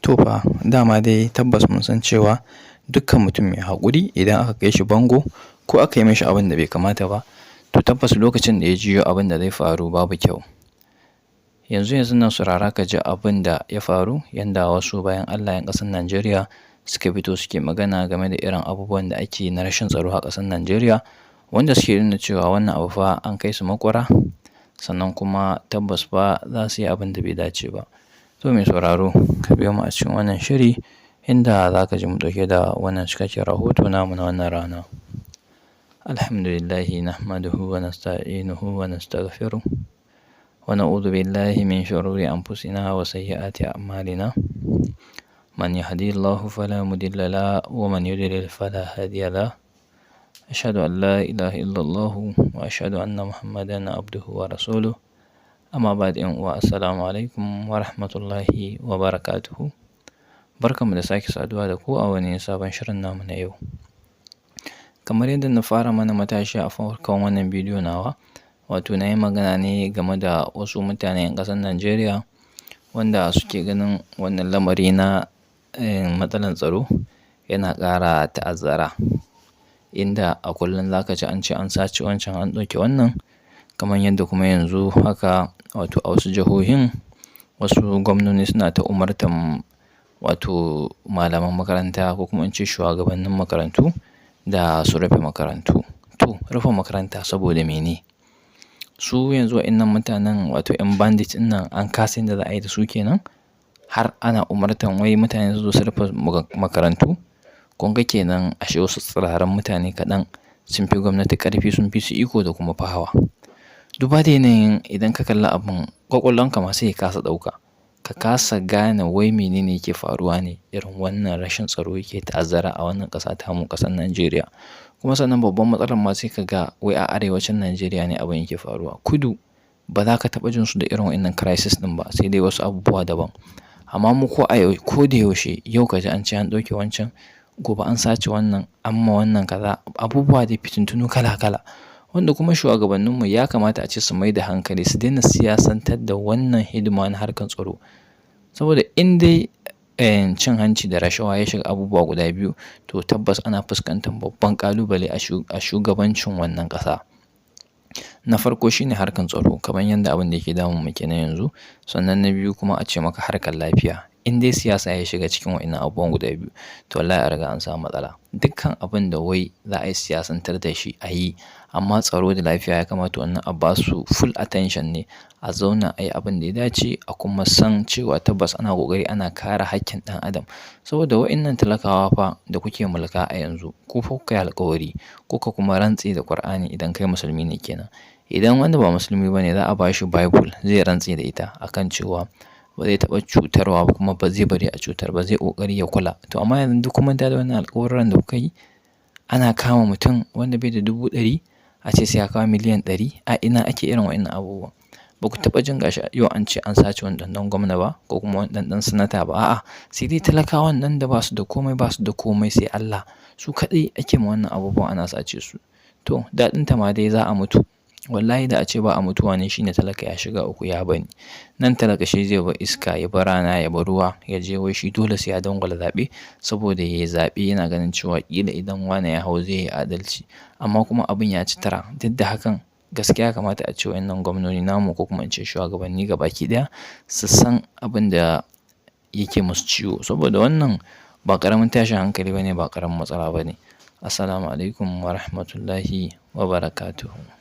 To fa dama dai tabbas mun san cewa dukkan mutum mai haƙuri idan aka kai shi bango ko aka yi mishi abin da bai kamata ba, to tabbas lokacin da ya jiyo abin da zai faru babu kyau. Yanzu nan saurara ka ji abin da ya faru yanda wasu bayan Allah 'yan ƙasar Najeriya suka fito suke magana game da irin abubuwan da ake na rashin tsaro a ƙasar Najeriya, wanda suke nuna cewa wannan abu fa an kai su maƙura, sannan kuma tabbas fa za su yi abin da bai dace ba. To mai sauraro ka biyo mu a cikin wannan shiri inda za ka ji mu ɗauke da wannan cikakken rahoto namu na wannan rana. Alhamdulillahi nahmaduhu wa nasta'inuhu wa nastaghfiruh wa na'udhu billahi min shururi anfusina wa sayyiati a'malina. Man yahdihillahu fala mudilla lahu wa man yudlil fala hadiya lahu. Ashhadu an la ilaha illallah wa ashhadu anna Muhammadan abduhu wa rasuluh. Amma ba da uwa assalamu alaikum wa rahmatullahi wa barakatuhu. Barkanmu da sake saduwa da ku a wani sabon shirin namu na yau. Kamar yadda na fara mana matashi a farkon wannan bidiyo nawa, wato na yi magana ne game da wasu mutane 'yan ƙasar Najeriya wanda suke ganin wannan lamari na matsalar tsaro yana ƙara ta'azzara, inda a kullum za ka ji an ce an sace wancan an ɗauke wannan, kamar yadda kuma yanzu haka wato a wasu jihohin wasu gwamnoni suna ta umartan wato malaman makaranta ko kuma in ce shugabannin makarantu da su rufe makarantu. To rufe makaranta saboda mene? Su yanzu wa'innan mutanen wato 'yan bandit ɗin nan an kasa yanda za a yi da su kenan, har ana umartan wai mutane su zo su rufe makarantu. Kun ga kenan ashe wasu tsiraran mutane kaɗan sun fi gwamnati ƙarfi, sun fi su iko da kuma fawa. Duba da yanayin idan ka kalli abun ƙwaƙwalwanka ma sai ya kasa ɗauka, ka kasa gane wai menene yake faruwa ne irin wannan rashin tsaro yake ta'azzara a wannan ƙasa tamu, ƙasar Najeriya. Kuma sannan babban matsalar ma sai ka ga wai a arewacin Najeriya ne abin yake faruwa. Kudu ba za ka taɓa jin su da irin wa'innan crisis ɗin ba, sai dai wasu abubuwa daban. Amma mu ko da yaushe yau ka ji an ce an ɗauke wancan, gobe an sace wannan, amma wannan kaza, abubuwa dai fitintunu kala-kala. Wanda kuma shugabanninmu ya kamata a ce su mai da hankali su daina siyasantar da wannan hidima na harkar tsaro. Saboda in dai cin hanci da rashawa ya shiga abubuwa guda biyu, to tabbas ana fuskantar babban ƙalubale a shugabancin wannan ƙasa. Na farko shine harkar tsaro, kamar yadda abin da yake damun mu kenan yanzu. Sannan na biyu kuma a ce maka harkar lafiya. In dai siyasa ya shiga cikin wa'innan abubuwan guda biyu, to wallahi an riga an samu matsala. Dukkan abin da wai za a yi siyasantar da shi a yi, amma tsaro da lafiya ya kamata wannan a ba su full attention ne, a zauna a yi abin da ya dace, a kuma san cewa tabbas ana ƙoƙari ana kare haƙƙin ɗan adam. Saboda wa'innan talakawa fa da kuke mulka a yanzu, ku fa kuka yi alƙawari, kuka kuma rantse da Ƙur'ani idan kai musulmi ne kenan. Idan wanda ba musulmi ba ne za a ba shi Bible, zai rantse da ita akan cewa ba zai taɓa cutarwa ba kuma ba zai bari a cutar ba, zai ƙoƙari ya kula. To amma yanzu duk kun manta da wannan alƙawurran da kuka yi, ana kama mutum wanda bai da 100,000 a ce sai ya kawo miliyan 100. A ina ake irin wa'innan abubuwan? Ba ku taɓa jin gashi yau an ce an sace wani ɗan gwamna ba ko kuma wani ɗan sanata ba. A'a, sai dai talakawan nan da ba su da komai sai Allah. Su kaɗai ake ma wannan abubuwan ana sace su. To daɗinta ma dai za a mutu. Wallahi da a ce ba a mutuwa ne shine talaka ya shiga uku ya bani. Nan talaka shi zai bar iska, ya bar rana, ya bar ruwa, ya je wai shi dole sai ya dangwala zaɓe saboda ya yi zaɓe yana ganin cewa ƙila idan wane ya hau zai yi adalci. Amma kuma abin ya ci tura. Duk da hakan gaskiya ya kamata a ce wa'innan gwamnoni namu ko kuma in ce shugabanni gabaki ɗaya su san abin da yake musu ciwo. Saboda wannan ba ƙaramin tashin hankali ba ne, ba ƙaramin matsala ba ne. Assalamu alaikum wa rahmatullahi wa barakatuhu.